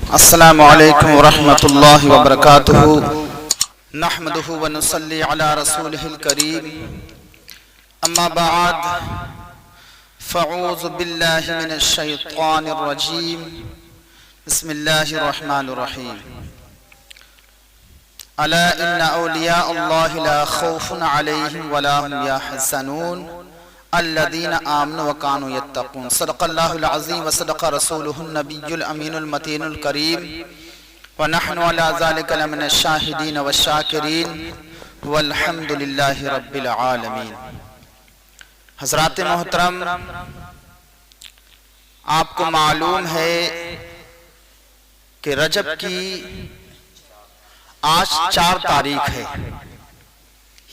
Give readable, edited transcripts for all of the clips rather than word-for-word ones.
अस्सलामु अलैकुम वरहमतुल्लाहि वबरकातुहू। नहमदुहु व नुसल्ली अला रसूलिहिल करीम। अम्मा बाद फ़अऊज़ु बिल्लाहि मिनश शैतानिर रजीम। बिस्मिल्लाहिर रहमानिर रहीम। अला इन्ना औलिया अल्लाहि ला खौफुन अलैहिम वला हुम यहज़नून अल्लज़ीना आमनु व कानू यत्तक़ून। सदक़ल्लाहुल अज़ीम व सदक़ रसूलुहुन नबियुल अमीनुल मतीनुल करीम व नहनु अला ज़ालिका लमिनश शाहिदीन व शाकिरीन वल्हम्दुलिल्लाहि रब्बिल आलमीन। हज़रात मोहतरम, आपको मालूम है कि रजब की आज 4 तारीख है।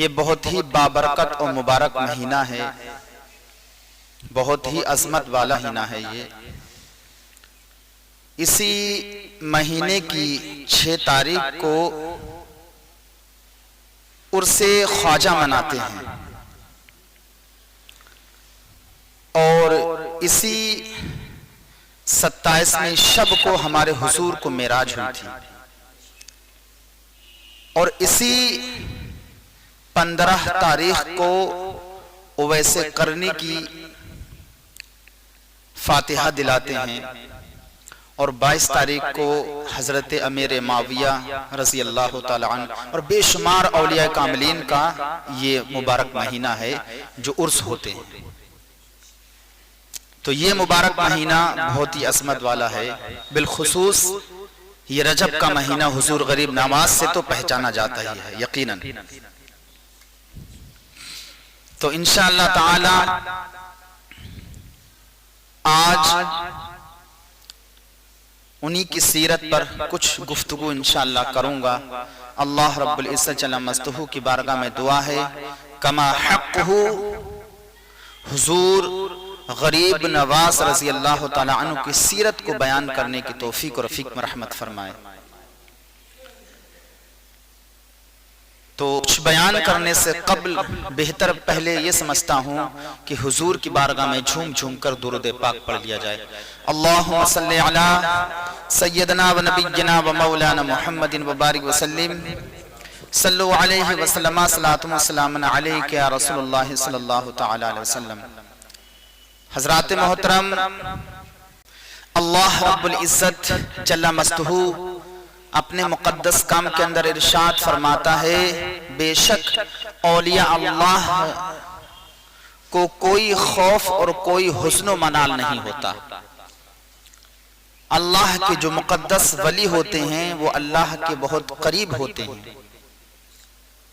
ये बहुत ही बाबरकत और मुबारक महीना है, बहुत ही अजमत वाला महीना है। ये इसी महीने की 6 तारीख को उर्से ख्वाजा मनाते हैं और इसी 27वें शब को हमारे हुजूर को मेराज हुई थी और इसी 15 तारीख को उवैसे करनी की फातिहा दिलाते हैं और 22 तारीख को हजरत अमीर माविया रज़ी अल्लाह ताला अन्हु और बेशुमार औलिया कामिलीन का ये मुबारक महीना है जो उर्स होते हैं। तो ये मुबारक महीना बहुत ही अज़मत वाला है। बिलखुसूस ये रजब का महीना हुजूर गरीब नवाज से तो पहचाना जाता ही है यकीनन। तो इंशाअल्लाह ताला आज उन्हीं की सीरत पर कुछ गुफ्तगू इंशाअल्लाह करूंगा। अल्लाह रब्बुल इज्जत जल्ल मस्तहू की बारगाह में दुआ है कमा हक़्क़ुहु हुजूर गरीब नवाज रज़ी अल्लाह ताला अन्हु की सीरत को बयान करने की तौफीक और रफ़ीक में रहमत फरमाए। तो कुछ बयान करने से कबल बेहतर पहले ये समझता हूँ कि हुजूर की बारगाह में झूम झूम कर दुरूद पाक पढ़ लिया जाए। अल्लाहुम्मा सल्ली अला सय्यदना व नबिय्यना व मौलाना मुहम्मदिन व बारिक व सल्लिम सल्लु अलैहि व सल्लम सलातु व सलामुन अलैका या रसूलुल्लाह सल्लल्लाहु तआला अलैहि वसल्लम। हज़रात मोहतरम, अल्लाह रब्बुल इज्जत जल्ल मस्तहू अपने मुक़द्दस काम के अंदर इरशाद फरमाता है, बेशक औलिया अल्लाह को कोई खौफ और कोई हुस्न मनाल नहीं होता। अल्लाह के जो मुक़द्दस वली होते हैं वो अल्लाह के बहुत करीब होते हैं।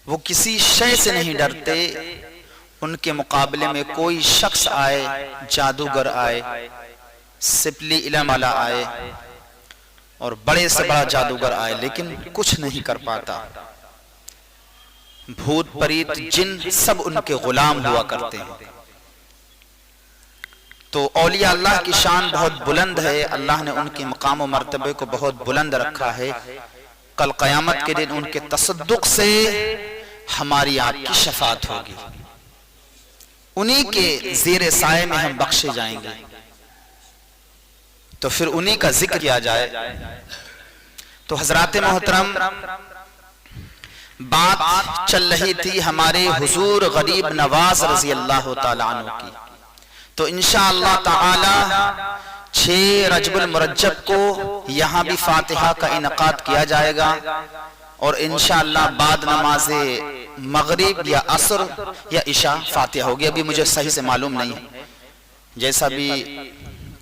वो किसी शय से नहीं डरते। उनके मुकाबले में कोई शख्स आए, जादूगर आए, सिपली इल्म वाला आए और बड़े से बड़ा जादूगर आए, लेकिन कुछ नहीं कर पाता। भूत परीत जिन सब उनके गुलाम हुआ करते हैं। तो औलिया अल्लाह की शान बहुत बुलंद है। अल्लाह ने उनके मकाम और मर्तबे को बहुत बुलंद रखा है। कल क़यामत के दिन उनके तसद्दुक से हमारी आपकी शफात होगी। उन्हीं के ज़ेरे साए में हम बख्शे जाएंगे। तो फिर उन्हीं का जिक्र किया जाए। तो हजरात मोहतरम, बात चल रही थी हमारे हुजूर गरीब नवाज रज़ी अल्लाह ताला अन्हु की। तो इंशाअल्लाह ताला 6 रजबुल मुरज्जब को यहाँ भी फातिहा का इनकाद किया जाएगा और इंशाअल्लाह बाद नमाज़े मगरिब या असर या इशा फातिहा होगी। अभी मुझे सही से मालूम नहीं है, जैसा भी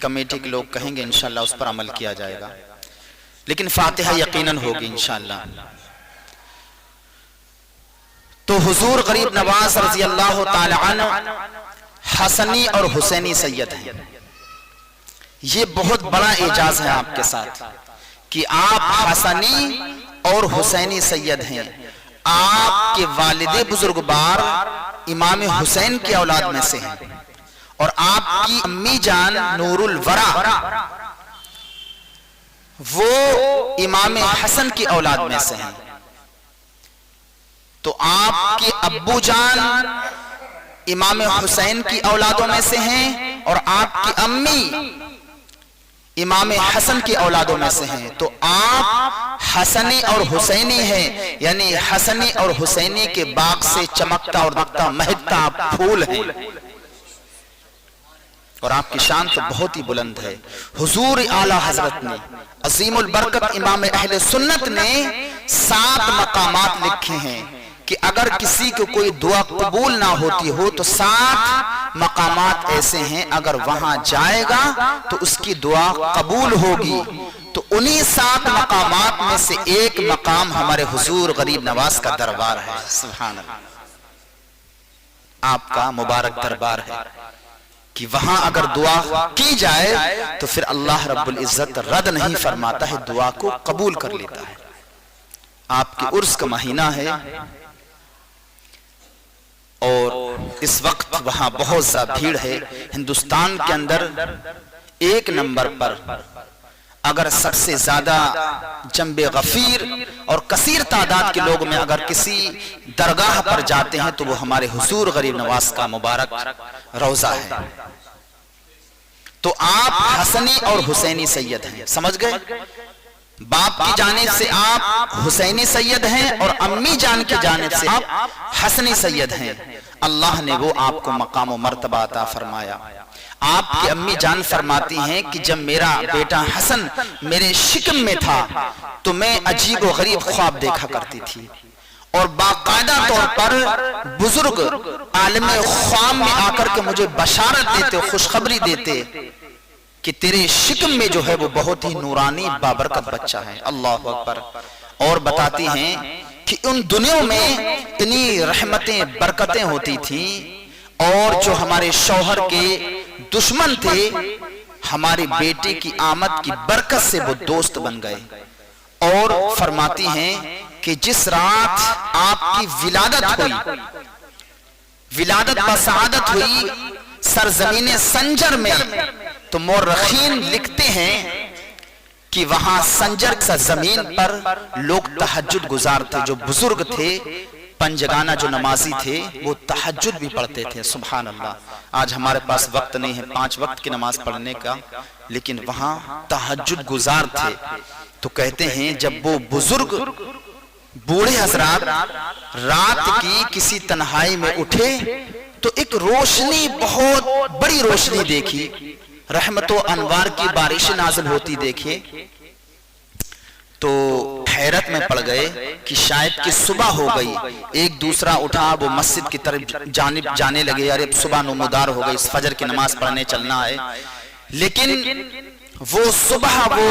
कमेटी के लोग कहेंगे इंशाअल्लाह उस पर अमल किया जाएगा, लेकिन फातिहा यकीनन होगी इंशाअल्लाह। तो हुजूर गरीब नवाज रज़ी अल्लाह ताला अन्हु हसनी और हुसैनी सैयद हैं। ये बहुत बड़ा एजाज है आपके साथ कि आप हसनी और हुसैनी सैयद हैं। आपके वालिदे बुजुर्गवार इमाम हुसैन की औलाद में से हैं और आपकी अम्मी जान नूरुल वरा वो इमाम हसन की औलाद में से हैं। तो आपके अब्बू जान इमाम हुसैन की औलादों में से हैं और आपकी अम्मी इमाम हसन की औलादों में से हैं, तो आप हसनी और हुसैनी हैं, यानी हसनी और हुसैनी के बाग से चमकता और दमकता महकता आप फूल हैं, और आपकी शान तो बहुत ही बुलंद है। हुजूर आला हजरत ने, अजीमुल बरकत इमाम अहले सुन्नत ने 7 मकामात लिखे हैं कि अगर किसी को कोई दुआ कबूल ना होती हो तो 7 मकामात ऐसे हैं, अगर वहां जाएगा तो उसकी दुआ कबूल होगी। तो उन्हीं 7 मकामात में से एक मकाम हमारे हुजूर गरीब नवाज का दरबार है। सुभान अल्लाह, आपका मुबारक दरबार है कि वहां अगर दुआ की जाए तो फिर अल्लाह रब्बुल इज्जत रद्द नहीं फरमाता है, दुआ को कबूल कर लेता है। आपके उर्स का महीना है और इस वक्त वहां बहुत ज्यादा भीड़ है। हिंदुस्तान के अंदर 1 नंबर पर अगर सबसे ज्यादा जंबे गफीर और कसीर तादाद के लोग में अगर किसी दरगाह पर जाते हैं तो वो हमारे हुजूर गरीब नवाज का मुबारक रौजा है। तो आप हसनी और हुसैनी सैयद हैं, समझ गए? बाप की जानिब से आप हुसैनी सैयद हैं और अम्मी जान की जानिब से आप हसनी सैयद हैं। अल्लाह ने वो आपको मकाम और मर्तबा अता फरमाया। आपकी अम्मी जान फरमाती हैं कि जब मेरा बेटा हसन मेरे शिकम में था तो मैं अजीब व गरीब ख्वाब देखा करती थी, और बाकायदा तौर पर बुजुर्ग आलिम ख्वाब में आकर के मुझे बशारत देते, खुशखबरी देते कि तेरे शिकम में जो है वो बहुत ही नूरानी बाबरकत बच्चा है। अल्लाह अकबर। और बताती हैं कि उन दुनिया में इतनी रहमतें बरकतें होती थी, और जो हमारे शौहर के दुश्मन थे हमारी बेटी की आमद की बरकत से वो दोस्त बन गए। और फरमाती हैं कि जिस रात आपकी विलादत हुई, विलादत बसादत हुई सरजमीन संजर में, तो मोर्रखीन लिखते हैं कि वहां संजर जमीन पर लोग तहज्जुद गुजार थे, जो बुजुर्ग थे पंजगाना जो नमाजी थे वो तहज्जुद भी पढ़ते थे। सुभान अल्लाह। आज हमारे पास वक्त नहीं है 5 वक्त की नमाज पढ़ने का, लेकिन वहां तहज्जुद गुजार थे। तो कहते हैं जब वो बुजुर्ग बूढ़े हजरात रात की किसी तन्हाई में उठे तो एक रोशनी, बहुत बड़ी रोशनी देखी, रहमत व अनवार की बारिश नाज़िल होती देखी, तो हैरत में पड़ गए कि शायद कि सुबह हो गई। एक दूसरा उठा, वो मस्जिद की तरफ जाने लगे, अरे सुबह नमूदार हो गई, फजर की नमाज पढ़ने चलना है। लेकिन वो सुबह वो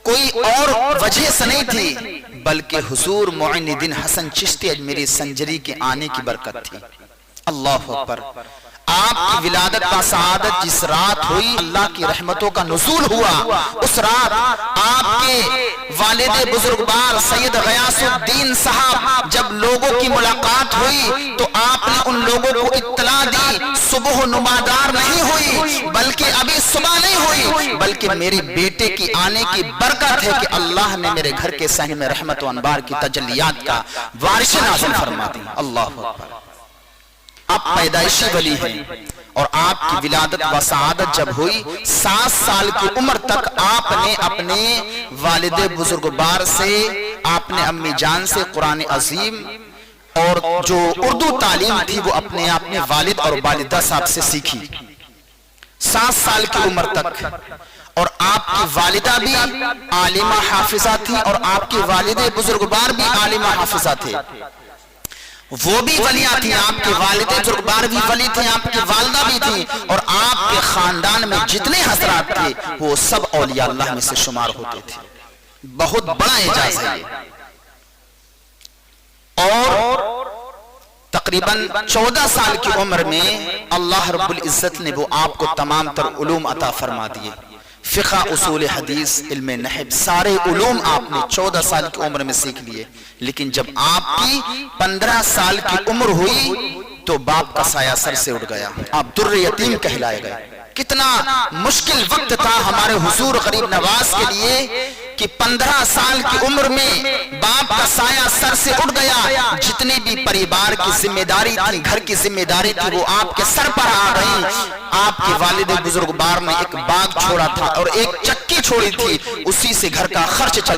कोई और वजह से नहीं थी, बल्कि हुजूर मुइनुद्दीन हसन चिश्ती अजमेरी संजरी के आने की बरकत थी। अल्लाह अकबर। आपकी विलादत का सआदत जिस रात हुई, अल्लाह की रहमतों का नुज़ूल हुआ, उस रात आपके वालिद बुजुर्गवार सैयद गयासुद्दीन साहब जब लोगों की मुलाकात हुई तो आपने उन लोगों को इत्तला दी, सुबह नुमादार नहीं हुई, बल्कि अभी सुबह नहीं हुई, बल्कि मेरे बेटे की आने की बरकत है कि अल्लाह ने मेरे घर के सहन में रहमत व अनवार की तजल्लियात का बारिश नाज़िल फरमा दी। अल्लाह अकबर। आप पैदाइशी वली हैं, और आपकी विलादत व सआदत जब हुई 7 साल की उम्र तक आपने अपने वालिद बुजुर्गवार से, आपने अम्मी जान से कुरान अजीम और जो उर्दू तालीम थी वो अपने वालिद और वालिदा साहब से सीखी 7 साल की उम्र तक। और आपकी वालिदा भी आलिमा हाफिजा थी और आपके वालिद बुजुर्गवार भी आलिमा हाफिजा थे, वो भी वलियां थी, आपके वालिद बुजुर्गवार भी वली थे, आपकी वालिदा भी थी, और आपके खानदान में जितने हजरात थे वो सब औलिया अल्लाह में से शुमार होते थे। बहुत बड़ा एजाज है। और तकरीबन 14 साल की उम्र में अल्लाह रब्बुल इज्जत ने वो आपको तमाम तर उलूम अता फरमा दिए, फिक़ा, उसूल हदीस, इल्म नहब, सारे उलूम आपने 14 साल की उम्र में सीख लिए। लेकिन जब आपकी 15 साल की उम्र हुई तो बाप का साया सर से उड़ गया, आप दुर्र यतीम कहलाए गए। कितना मुश्किल वक्त था हमारे हुजूर गरीब नवाज के लिए कि 15 साल की उम्र में बाप का साया सर से उठ गया, जितनी भी परिवार की जिम्मेदारी थी, घर की जिम्मेदारी थी, वो आपके सर पर आ गई। आपके वालिद बुजुर्गवार ने एक बाग छोड़ा था और एक चक्की छोड़ी थी, उसी से घर का खर्च चल